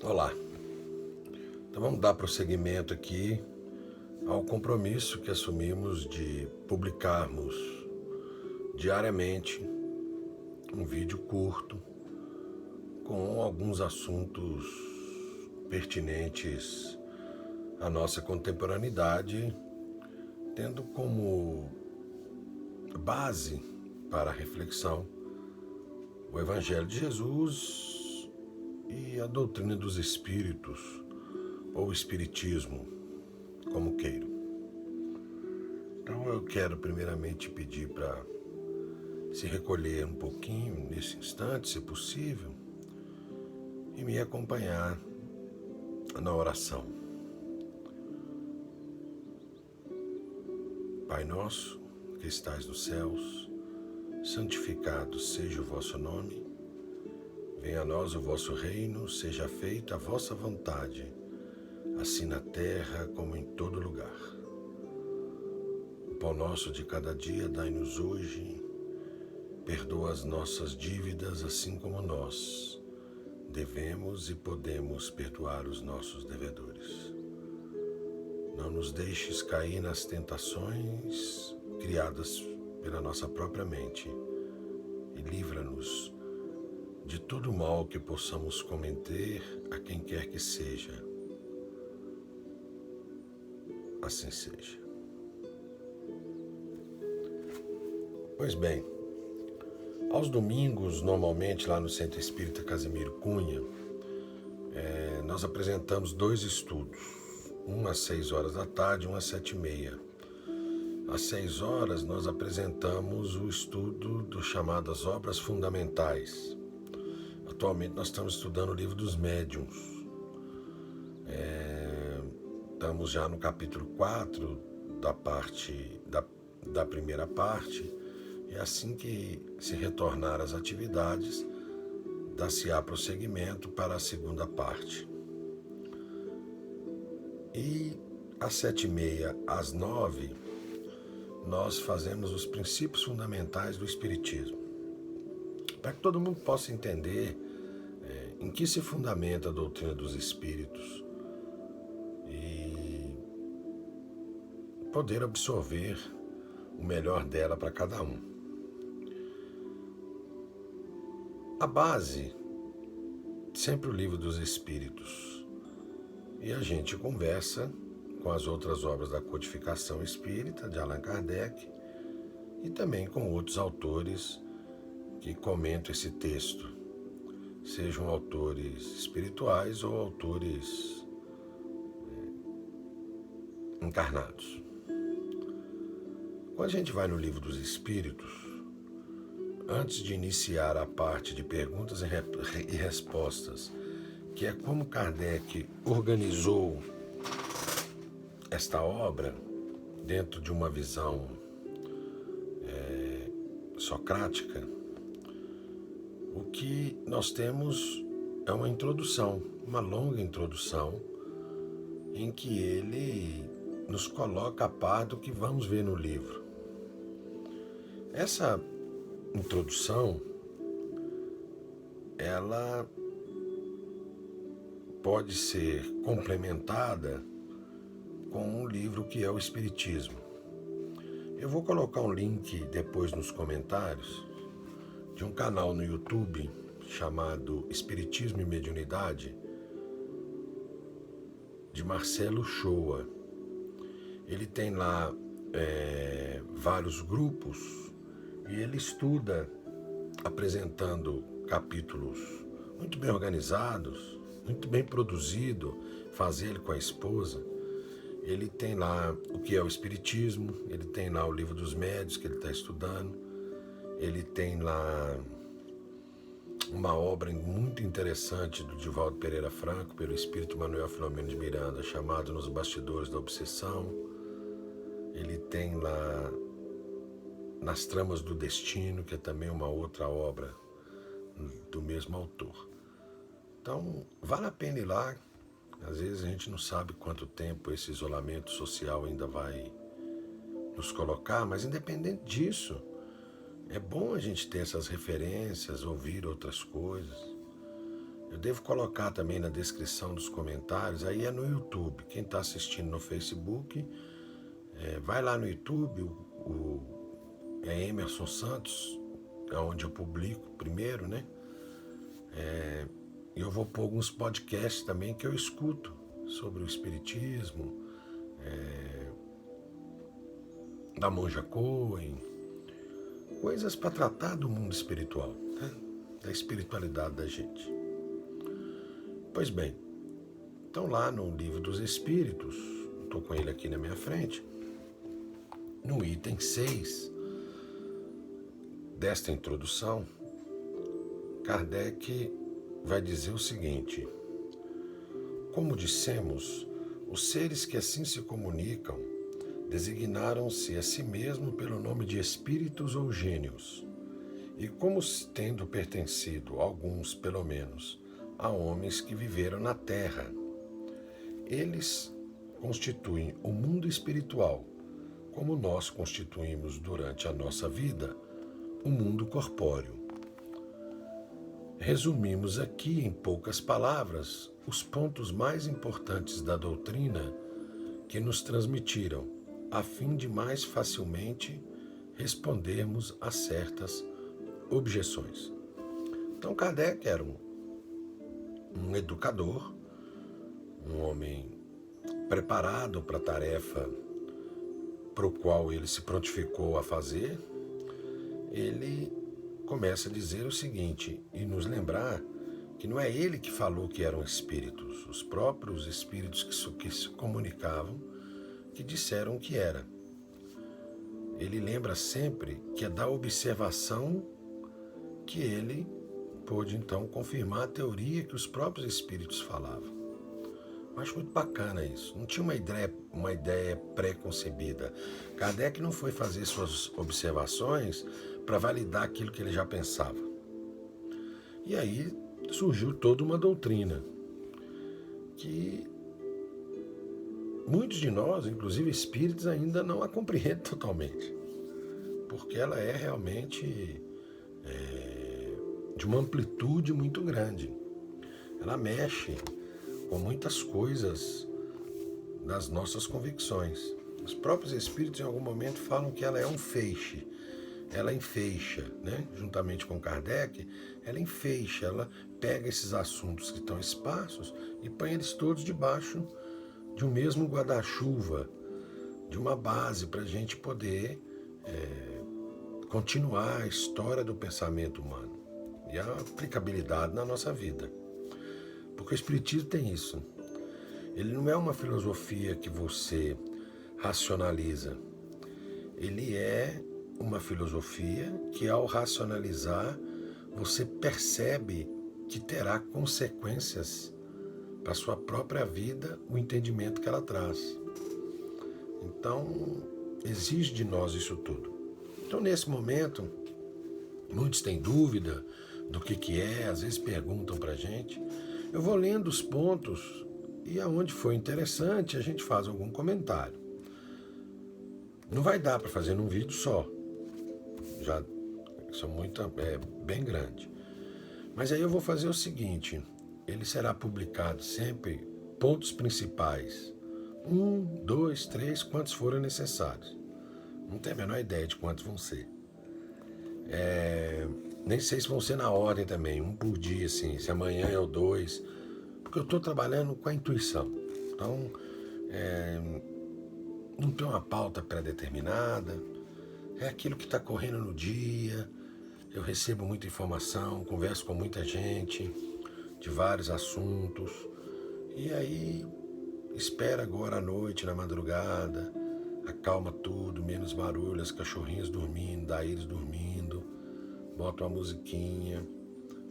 Olá, então vamos dar prosseguimento aqui ao compromisso que assumimos de publicarmos diariamente um vídeo curto com alguns assuntos pertinentes à nossa contemporaneidade, tendo como base para a reflexão o Evangelho de Jesus e a doutrina dos espíritos, ou espiritismo, como queiram. Então eu quero primeiramente pedir para se recolher um pouquinho nesse instante, se possível, e me acompanhar na oração. Pai nosso, que estais nos céus, santificado seja o vosso nome. Venha a nós o vosso reino, seja feita a vossa vontade, assim na terra como em todo lugar. O pão nosso de cada dia dai-nos hoje, perdoa as nossas dívidas, assim como nós devemos e podemos perdoar os nossos devedores. Não nos deixes cair nas tentações criadas pela nossa própria mente e livra-nos de todo mal que possamos cometer a quem quer que seja. Assim seja. Pois bem, aos domingos, normalmente lá no Centro Espírita Casimiro Cunha, nós apresentamos 2 estudos, um às 6 horas da tarde e um às 7h30. Às 6 horas nós apresentamos o estudo das chamadas obras fundamentais. Atualmente nós estamos estudando o livro dos médiuns. Estamos já no capítulo 4 da primeira parte, e assim que se retornar às atividades, dar-se-á prosseguimento para a segunda parte. E às 7h30 às 9h, nós fazemos os princípios fundamentais do Espiritismo, para que todo mundo possa entender em que se fundamenta a doutrina dos Espíritos e poder absorver o melhor dela para cada um. A base, sempre o Livro dos Espíritos, e a gente conversa com as outras obras da codificação espírita de Allan Kardec e também com outros autores que comentam esse texto, sejam autores espirituais ou autores encarnados. Quando a gente vai no Livro dos Espíritos, antes de iniciar a parte de perguntas e respostas, que é como Kardec organizou esta obra dentro de uma visão socrática, o que nós temos é uma introdução, uma longa introdução, em que ele nos coloca a par do que vamos ver no livro. Essa introdução, ela pode ser complementada com um livro que é o Espiritismo. Eu vou colocar um link depois nos comentários de um canal no YouTube chamado Espiritismo e Mediunidade, de Marcelo Shoa. Ele tem lá vários grupos e ele estuda apresentando capítulos muito bem organizados, muito bem produzido, faz ele com a esposa. Ele tem lá o que é o Espiritismo, ele tem lá o Livro dos Médiuns que ele está estudando, ele tem lá uma obra muito interessante do Divaldo Pereira Franco, pelo Espírito Manuel Filomeno de Miranda, chamado Nos Bastidores da Obsessão. Ele tem lá Nas Tramas do Destino, que é também uma outra obra do mesmo autor. Então, vale a pena ir lá. Às vezes a gente não sabe quanto tempo esse isolamento social ainda vai nos colocar, mas independente disso, é bom a gente ter essas referências, ouvir outras coisas. Eu devo colocar também na descrição dos comentários, aí é no YouTube. Quem está assistindo no Facebook, vai lá no YouTube, é Emerson Santos, é onde eu publico primeiro, né? E eu vou pôr alguns podcasts também que eu escuto sobre o Espiritismo, da Monja Coen, coisas para tratar do mundo espiritual, né? Da espiritualidade da gente. Pois bem, então lá no Livro dos Espíritos, estou com ele aqui na minha frente, no item 6 desta introdução, Kardec vai dizer o seguinte: como dissemos, os seres que assim se comunicam designaram-se a si mesmo pelo nome de espíritos ou gênios, e como tendo pertencido, alguns pelo menos, a homens que viveram na Terra, eles constituem o mundo espiritual, como nós constituímos durante a nossa vida o mundo corpóreo. Resumimos aqui, em poucas palavras, os pontos mais importantes da doutrina que nos transmitiram, a fim de mais facilmente respondermos a certas objeções. Então, Kardec era um educador, um homem preparado para a tarefa para o qual ele se prontificou a fazer. Ele começa a dizer o seguinte, e nos lembrar que não é ele que falou que eram espíritos, os próprios espíritos que se comunicavam, que disseram que era. Ele lembra sempre que é da observação que ele pôde então confirmar a teoria que os próprios espíritos falavam. Eu acho muito bacana isso. Não tinha uma ideia pré-concebida. Kardec não foi fazer suas observações para validar aquilo que ele já pensava. E aí surgiu toda uma doutrina que muitos de nós, inclusive espíritos, ainda não a compreendem totalmente, porque ela é realmente de uma amplitude muito grande. Ela mexe com muitas coisas das nossas convicções. Os próprios espíritos em algum momento falam que ela é um feixe, ela enfeixa, né? Juntamente com Kardec, ela enfeixa, ela pega esses assuntos que estão esparsos e põe eles todos debaixo de um mesmo guarda-chuva, de uma base para a gente poder continuar a história do pensamento humano e a aplicabilidade na nossa vida. Porque o Espiritismo tem isso. Ele não é uma filosofia que você racionaliza. Ele é uma filosofia que, ao racionalizar, você percebe que terá consequências para a sua própria vida, o entendimento que ela traz. Então, exige de nós isso tudo. Então, nesse momento, muitos têm dúvida do que é, às vezes perguntam para a gente. Eu vou lendo os pontos e aonde for interessante a gente faz algum comentário. Não vai dar para fazer num vídeo só. Já são bem grande. Mas aí eu vou fazer o seguinte, ele será publicado sempre pontos principais. 1, 2, 3, quantos forem necessários. Não tenho a menor ideia de quantos vão ser. Nem sei se vão ser na ordem também, um por dia, assim, se amanhã é o 2, porque eu estou trabalhando com a intuição. Então, não tem uma pauta pré-determinada, é aquilo que está correndo no dia. Eu recebo muita informação, converso com muita gente de vários assuntos, e aí espera agora à noite, na madrugada, acalma tudo, menos barulho, as cachorrinhas dormindo, Daíris dormindo, boto uma musiquinha,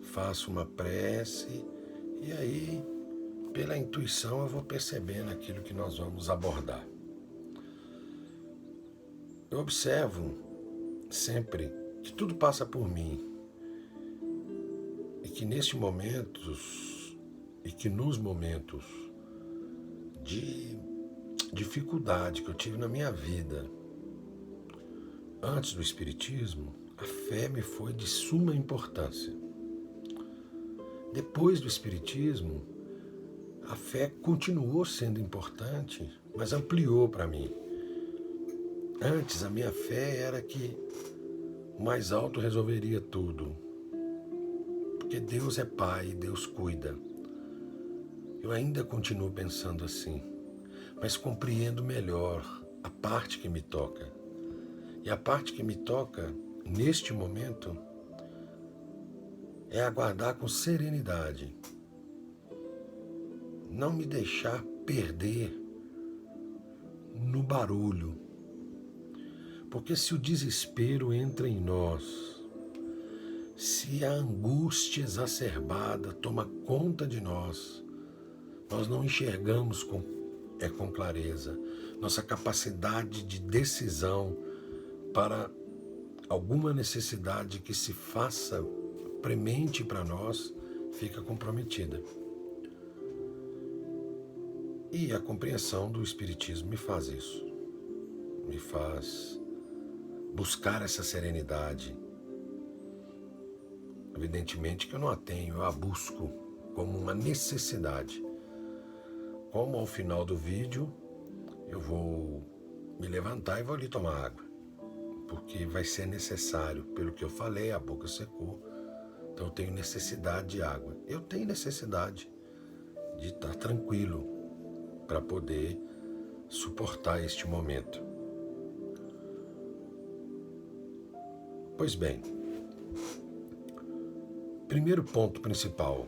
faço uma prece, e aí, pela intuição, eu vou percebendo aquilo que nós vamos abordar. Eu observo sempre que tudo passa por mim, e que nos momentos de dificuldade que eu tive na minha vida, antes do Espiritismo, a fé me foi de suma importância. Depois do Espiritismo, a fé continuou sendo importante, mas ampliou para mim. Antes, a minha fé era que o mais alto resolveria tudo, porque Deus é Pai, Deus cuida. Eu ainda continuo pensando assim, mas compreendo melhor a parte que me toca. E a parte que me toca, neste momento, é aguardar com serenidade. Não me deixar perder no barulho. Porque se o desespero entra em nós, se a angústia exacerbada toma conta de nós, nós não enxergamos com clareza. Nossa capacidade de decisão para alguma necessidade que se faça premente para nós fica comprometida. E a compreensão do Espiritismo me faz isso. Me faz buscar essa serenidade. Evidentemente que eu não a tenho, eu a busco como uma necessidade. Como ao final do vídeo eu vou me levantar e vou ali tomar água, porque vai ser necessário, pelo que eu falei, a boca secou, então eu tenho necessidade de água. Eu tenho necessidade de estar tranquilo para poder suportar este momento. Pois bem, primeiro ponto principal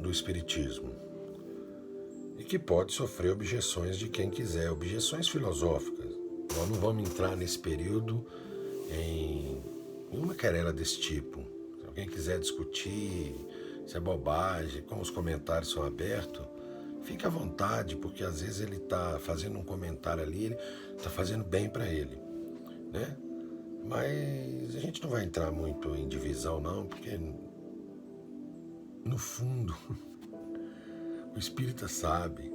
do Espiritismo, e que pode sofrer objeções de quem quiser, objeções filosóficas. Nós não vamos entrar nesse período em uma querela desse tipo. Se alguém quiser discutir, se é bobagem, como os comentários são abertos, fique à vontade, porque às vezes ele está fazendo um comentário ali, ele está fazendo bem para ele, né? Mas a gente não vai entrar muito em divisão não, porque no fundo o espírita sabe,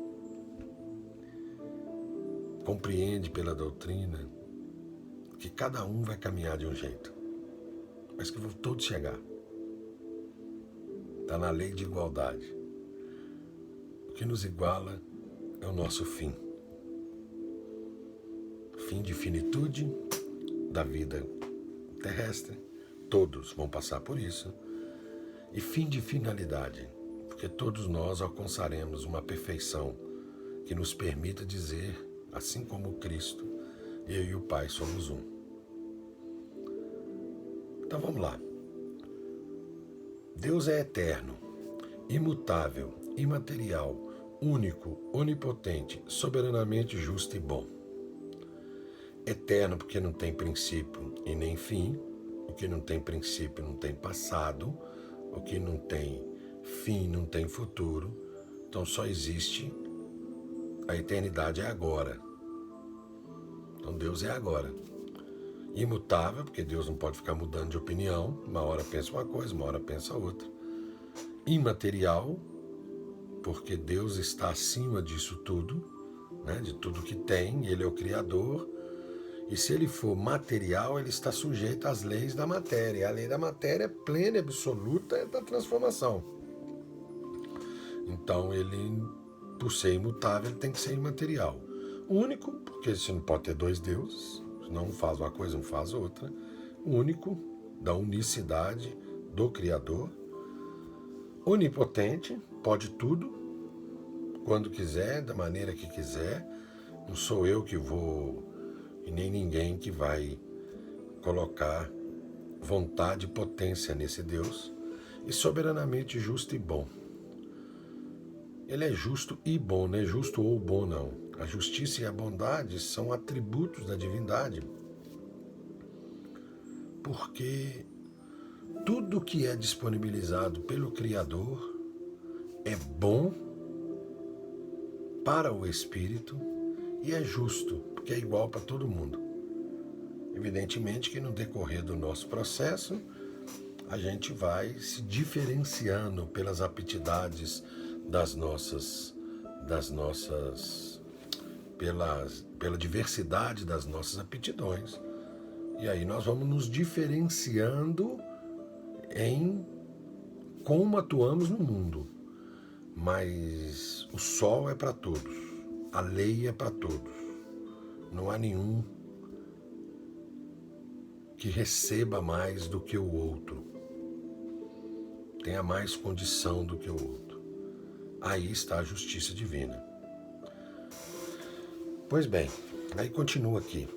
compreende pela doutrina que cada um vai caminhar de um jeito, mas que vão todos chegar. Está na lei de igualdade. O que nos iguala é o nosso fim. Fim de finitude da vida terrestre, todos vão passar por isso, e fim de finalidade, porque todos nós alcançaremos uma perfeição que nos permita dizer, assim como Cristo, eu e o Pai somos um. Então vamos lá. Deus é eterno, imutável, imaterial, único, onipotente, soberanamente justo e bom. Eterno porque não tem princípio e nem fim. O que não tem princípio não tem passado. O que não tem fim não tem futuro. Então só existe a eternidade, é agora. Então Deus é agora. Imutável, porque Deus não pode ficar mudando de opinião. Uma hora pensa uma coisa, uma hora pensa outra. Imaterial, porque Deus está acima disso tudo, né, de tudo que tem. Ele é o Criador. E se ele for material, ele está sujeito às leis da matéria. A lei da matéria é plena e absoluta, é da transformação. Então ele, por ser imutável, ele tem que ser imaterial. Único, porque você não pode ter dois deuses, senão um faz uma coisa, um faz outra. Único, da unicidade do Criador. Onipotente, pode tudo, quando quiser, da maneira que quiser. Não sou eu que vou, e nem ninguém que vai colocar vontade e potência nesse Deus. E soberanamente justo e bom. Ele é justo e bom, não é justo ou bom, não. A justiça e a bondade são atributos da divindade. Porque tudo que é disponibilizado pelo Criador é bom para o espírito e é justo, porque é igual para todo mundo. Evidentemente que no decorrer do nosso processo, a gente vai se diferenciando pelas aptidades pela diversidade das nossas aptidões. E aí nós vamos nos diferenciando em como atuamos no mundo, mas o sol é para todos, a lei é para todos. Não há nenhum que receba mais do que o outro, tenha mais condição do que o outro. Aí está a justiça divina. Pois bem, aí continua aqui.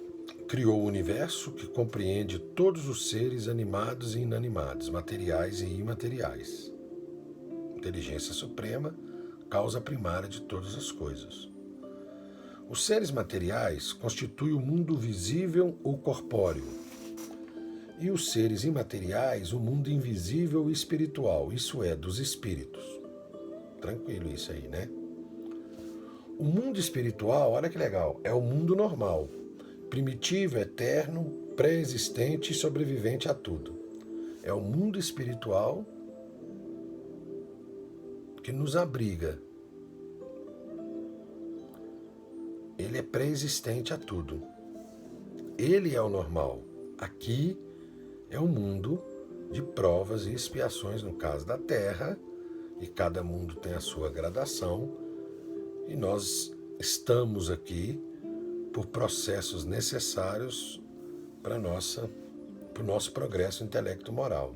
Criou o universo que compreende todos os seres animados e inanimados, materiais e imateriais. Inteligência suprema, causa primária de todas as coisas. Os seres materiais constituem o mundo visível ou corpóreo, e os seres imateriais o mundo invisível e espiritual, isso é, dos espíritos. Tranquilo isso aí, né? O mundo espiritual, olha que legal, é o mundo normal, primitivo, eterno, pré-existente e sobrevivente a tudo. É o mundo espiritual que nos abriga. Ele é pré-existente a tudo. Ele é o normal. Aqui é um mundo de provas e expiações, no caso da Terra, e cada mundo tem a sua gradação, e nós estamos aqui por processos necessários para o nosso progresso intelecto-moral.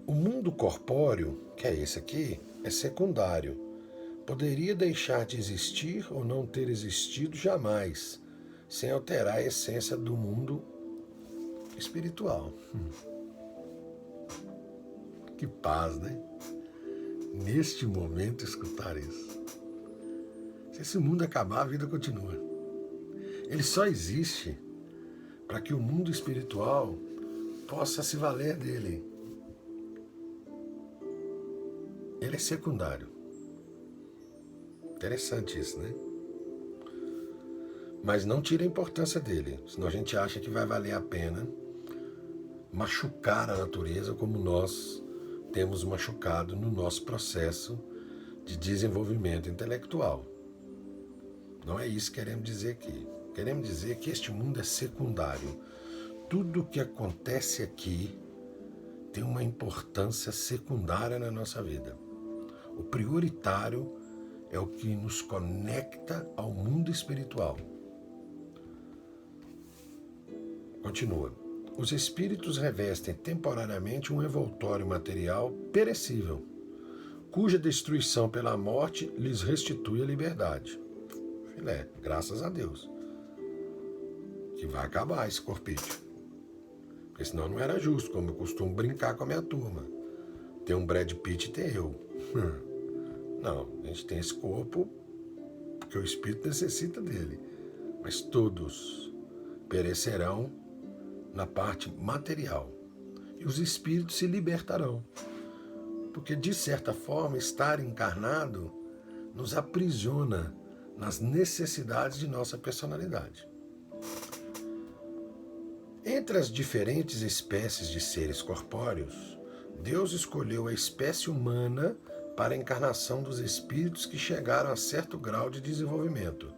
O mundo corpóreo, que é esse aqui, é secundário. Poderia deixar de existir ou não ter existido jamais, sem alterar a essência do mundo espiritual. Que paz, né? Neste momento escutar isso. Se esse mundo acabar, a vida continua. Ele só existe para que o mundo espiritual possa se valer dele. Ele é secundário. Interessante isso, né? Mas não tira a importância dele, senão a gente acha que vai valer a pena machucar a natureza como nós temos machucado no nosso processo de desenvolvimento intelectual. Não é isso que queremos dizer aqui. Queremos dizer que este mundo é secundário. Tudo o que acontece aqui tem uma importância secundária na nossa vida. O prioritário é o que nos conecta ao mundo espiritual. Continua. Os espíritos revestem temporariamente um envoltório material perecível, cuja destruição pela morte lhes restitui a liberdade. Filé, graças a Deus. Que vai acabar esse corpício. Porque senão não era justo, como eu costumo brincar com a minha turma. Tem um Brad Pitt e tem eu. Não, a gente tem esse corpo porque o espírito necessita dele. Mas todos perecerão na parte material. E os espíritos se libertarão. Porque, de certa forma, estar encarnado nos aprisiona nas necessidades de nossa personalidade. Entre as diferentes espécies de seres corpóreos, Deus escolheu a espécie humana para a encarnação dos espíritos que chegaram a certo grau de desenvolvimento,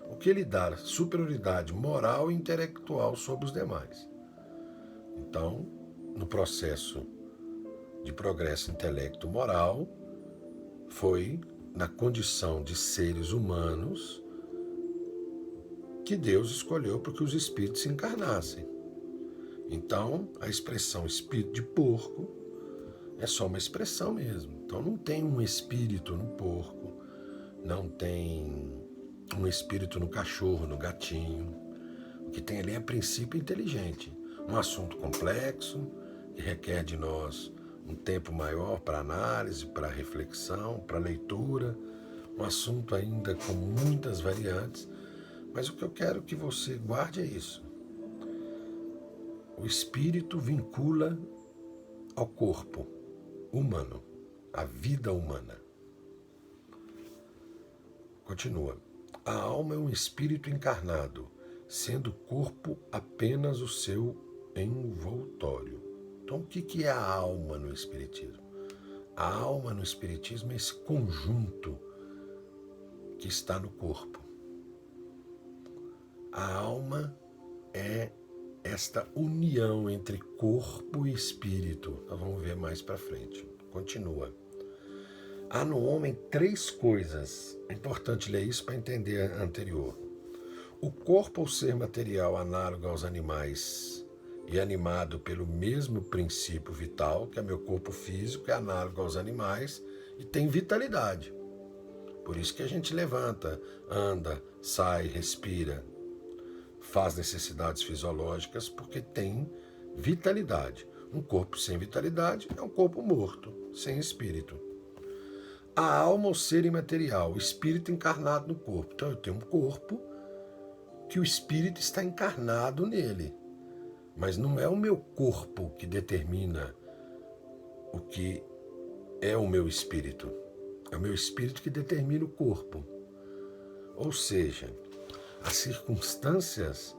o que lhe dá superioridade moral e intelectual sobre os demais. Então, no processo de progresso intelecto-moral, foi na condição de seres humanos que Deus escolheu para que os espíritos se encarnassem. Então, a expressão espírito de porco é só uma expressão mesmo. Então, não tem um espírito no porco, não tem um espírito no cachorro, no gatinho. O que tem ali é princípio inteligente. Um assunto complexo, que requer de nós um tempo maior para análise, para reflexão, para leitura. Um assunto ainda com muitas variantes. Mas o que eu quero que você guarde é isso. O espírito vincula ao corpo humano, à vida humana. Continua. A alma é um espírito encarnado, sendo o corpo apenas o seu envoltório. Então, o que é a alma no espiritismo? A alma no espiritismo é esse conjunto que está no corpo. A alma é esta união entre corpo e espírito. Nós vamos ver mais para frente. Continua. Há no homem 3 coisas. É importante ler isso para entender a anterior. O corpo, ao ser material análogo aos animais e animado pelo mesmo princípio vital, que é meu corpo físico, é análogo aos animais e tem vitalidade. Por isso que a gente levanta, anda, sai, respira, faz necessidades fisiológicas, porque tem vitalidade. Um corpo sem vitalidade é um corpo morto, sem espírito. A alma, o ser imaterial, o espírito encarnado no corpo. Então eu tenho um corpo que o espírito está encarnado nele. Mas não é o meu corpo que determina o que é o meu espírito. É o meu espírito que determina o corpo. Ou seja, as circunstâncias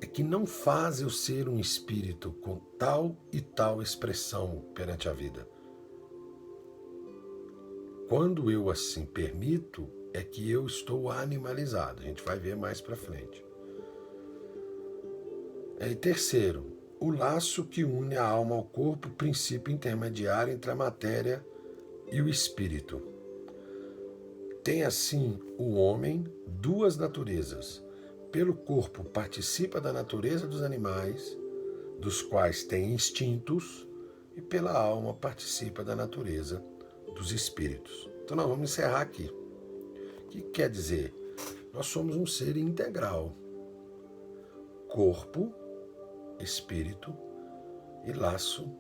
é que não fazem eu ser um espírito com tal e tal expressão perante a vida. Quando eu assim permito, é que eu estou animalizado. A gente vai ver mais para frente. E terceiro, o laço que une a alma ao corpo, princípio intermediário entre a matéria e o espírito. Tem assim o homem 2 naturezas. Pelo corpo participa da natureza dos animais, dos quais tem instintos, e pela alma participa da natureza dos espíritos. Então nós vamos encerrar aqui. O que quer dizer? Nós somos um ser integral. Corpo, espírito e laço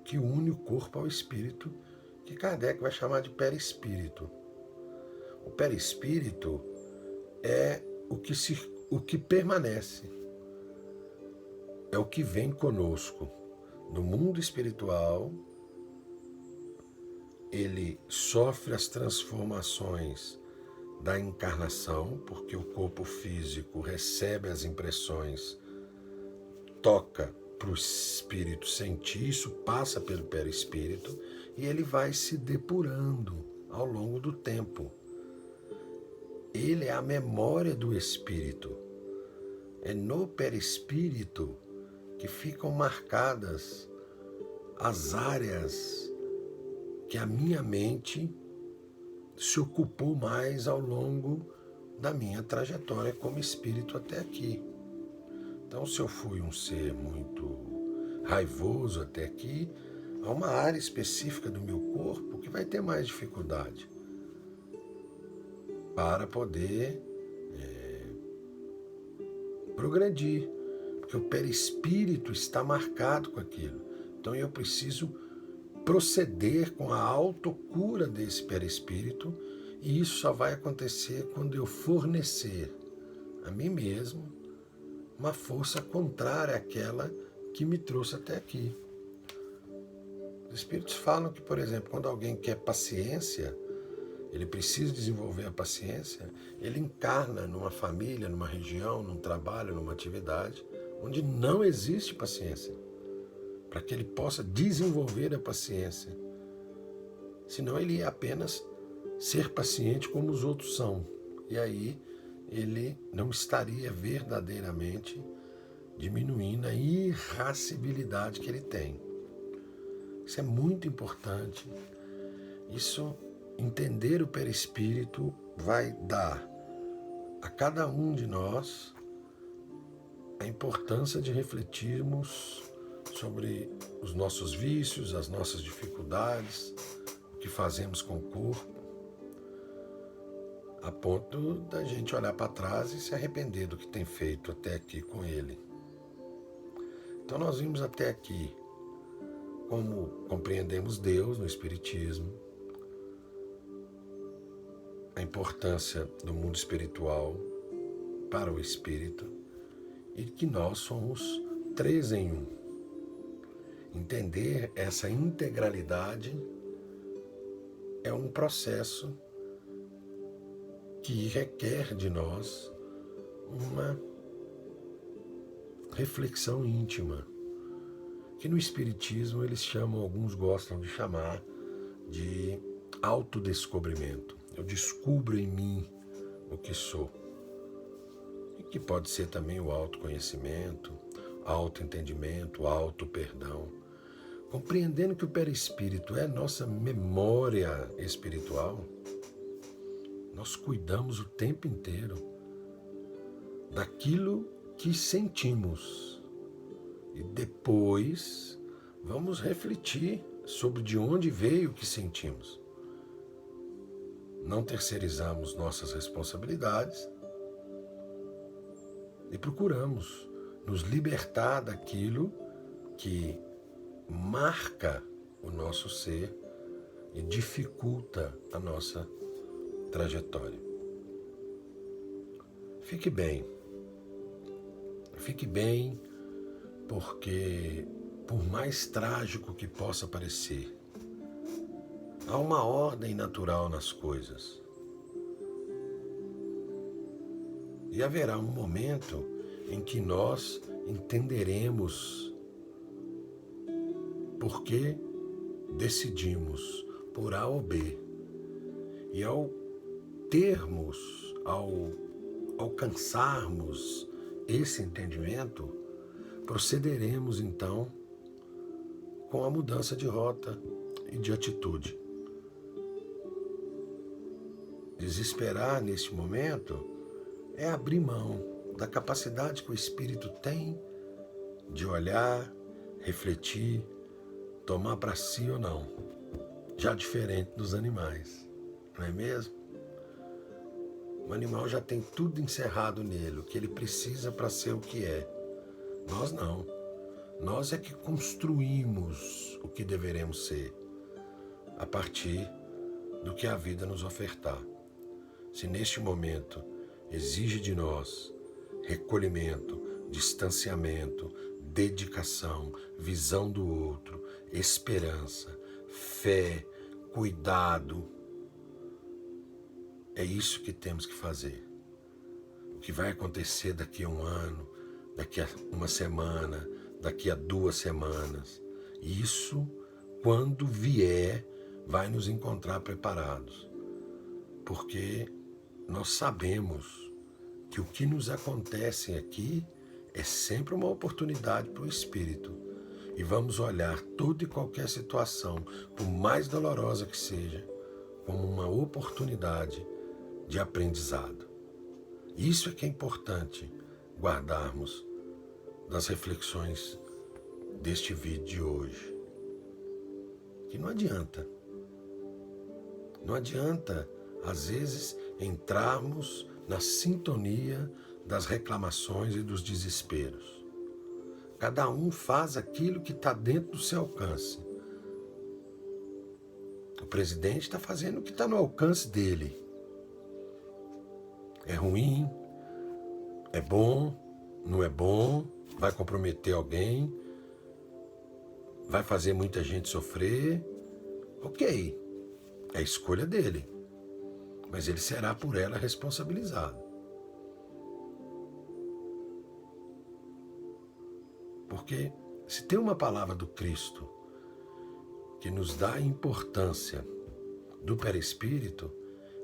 que une o corpo ao espírito, que Kardec vai chamar de perispírito. O perispírito é o que permanece, é o que vem conosco. No mundo espiritual, ele sofre as transformações da encarnação, porque o corpo físico recebe as impressões, toca para o espírito sentir, isso passa pelo perispírito e ele vai se depurando ao longo do tempo. Ele é a memória do espírito. É no perispírito que ficam marcadas as áreas que a minha mente se ocupou mais ao longo da minha trajetória como espírito até aqui. Então, se eu fui um ser muito raivoso até aqui, há uma área específica do meu corpo que vai ter mais dificuldade para poder progredir, porque o perispírito está marcado com aquilo. Então, eu preciso proceder com a autocura desse perispírito, e isso só vai acontecer quando eu fornecer a mim mesmo uma força contrária àquela que me trouxe até aqui. Os espíritos falam que, por exemplo, quando alguém quer paciência, ele precisa desenvolver a paciência, ele encarna numa família, numa região, num trabalho, numa atividade, onde não existe paciência, para que ele possa desenvolver a paciência. Senão ele ia apenas ser paciente como os outros são. E aí ele não estaria verdadeiramente diminuindo a irascibilidade que ele tem. Isso é muito importante. Isso, entender o perispírito, vai dar a cada um de nós a importância de refletirmos sobre os nossos vícios, as nossas dificuldades, o que fazemos com o corpo, a ponto da gente olhar para trás e se arrepender do que tem feito até aqui com ele. Então nós vimos até aqui como compreendemos Deus no Espiritismo, a importância do mundo espiritual para o espírito e que nós somos 3 em 1. Entender essa integralidade é um processo que requer de nós uma reflexão íntima, que no Espiritismo eles chamam, alguns gostam de chamar, de autodescobrimento. Eu descubro em mim o que sou. E que pode ser também o autoconhecimento, autoentendimento, auto-perdão, compreendendo que o perispírito é nossa memória espiritual. Nós cuidamos o tempo inteiro daquilo que sentimos e depois vamos refletir sobre de onde veio o que sentimos. Não terceirizamos nossas responsabilidades e procuramos nos libertar daquilo que marca o nosso ser e dificulta a nossa trajetória. Fique bem, porque por mais trágico que possa parecer, há uma ordem natural nas coisas. E haverá um momento em que nós entenderemos por que decidimos por A ou B. E ao alcançarmos esse entendimento, procederemos então com a mudança de rota e de atitude. Desesperar neste momento é abrir mão da capacidade que o espírito tem de olhar, refletir, tomar para si ou não, já diferente dos animais, não é mesmo? O animal já tem tudo encerrado nele, o que ele precisa para ser o que é. Nós não. Nós é que construímos o que deveremos ser a partir do que a vida nos ofertar. Se neste momento exige de nós recolhimento, distanciamento, dedicação, visão do outro, esperança, fé, cuidado, é isso que temos que fazer. O que vai acontecer daqui a um ano, daqui a uma semana, daqui a 2 semanas, isso, quando vier, vai nos encontrar preparados. Porque nós sabemos que o que nos acontece aqui é sempre uma oportunidade para o espírito. E vamos olhar toda e qualquer situação, por mais dolorosa que seja, como uma oportunidade de aprendizado. Isso é que é importante guardarmos das reflexões deste vídeo de hoje. Que não adianta, às vezes, entrarmos na sintonia das reclamações e dos desesperos. Cada um faz aquilo que está dentro do seu alcance. O presidente está fazendo o que está no alcance dele. É ruim, é bom, não é bom, vai comprometer alguém, vai fazer muita gente sofrer. Ok, é a escolha dele, mas ele será por ela responsabilizado. Porque se tem uma palavra do Cristo que nos dá a importância do perispírito,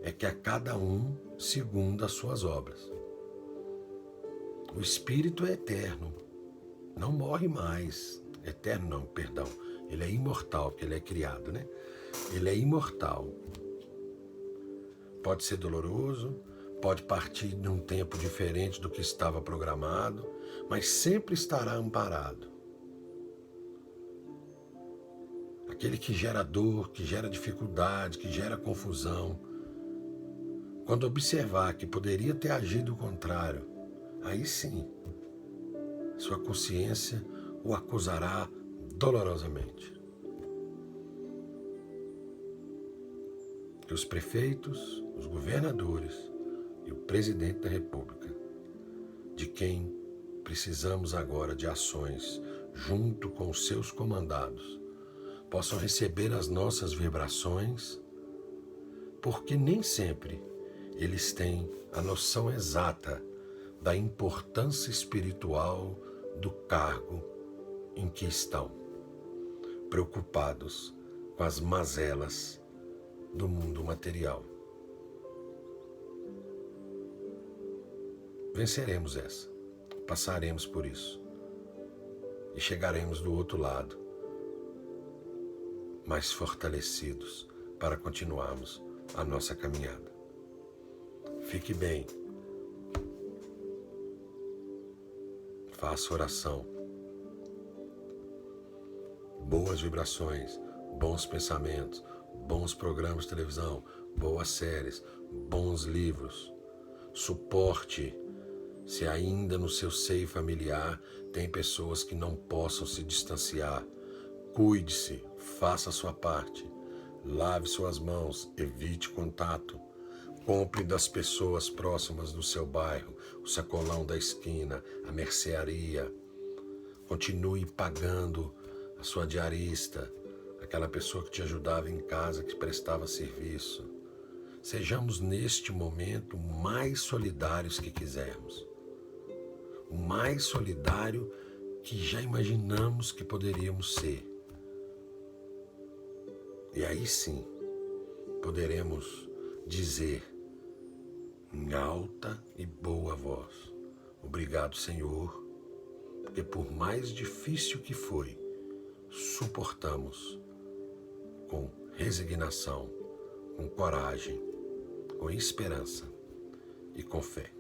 é que a cada um segundo as suas obras. O espírito é eterno, não morre mais. Eterno não, perdão. Ele é imortal, porque ele é criado, né? Ele é imortal. Pode ser doloroso, pode partir num tempo diferente do que estava programado, mas sempre estará amparado. Aquele que gera dor, que gera dificuldade, que gera confusão, quando observar que poderia ter agido o contrário, aí sim, sua consciência o acusará dolorosamente. Que os prefeitos, os governadores e o presidente da República, de quem precisamos agora de ações junto com os seus comandados, possam receber as nossas vibrações, porque nem sempre eles têm a noção exata da importância espiritual do cargo em que estão, preocupados com as mazelas do mundo material. Venceremos essa, passaremos por isso. e chegaremos do outro lado mais fortalecidos para continuarmos a nossa caminhada. Fique bem. Faça oração. Boas vibrações, bons pensamentos, bons programas de televisão, boas séries, bons livros. Suporte. Se ainda no seu seio familiar tem pessoas que não possam se distanciar, cuide-se, faça a sua parte. Lave suas mãos, evite contato. Compre das pessoas próximas do seu bairro, o sacolão da esquina, a mercearia. Continue pagando a sua diarista, aquela pessoa que te ajudava em casa, que prestava serviço. Sejamos neste momento mais solidários que quisermos. O mais solidário que já imaginamos que poderíamos ser. E aí sim, poderemos dizer em alta e boa voz: obrigado, Senhor, porque por mais difícil que foi, suportamos com resignação, com coragem, com esperança e com fé.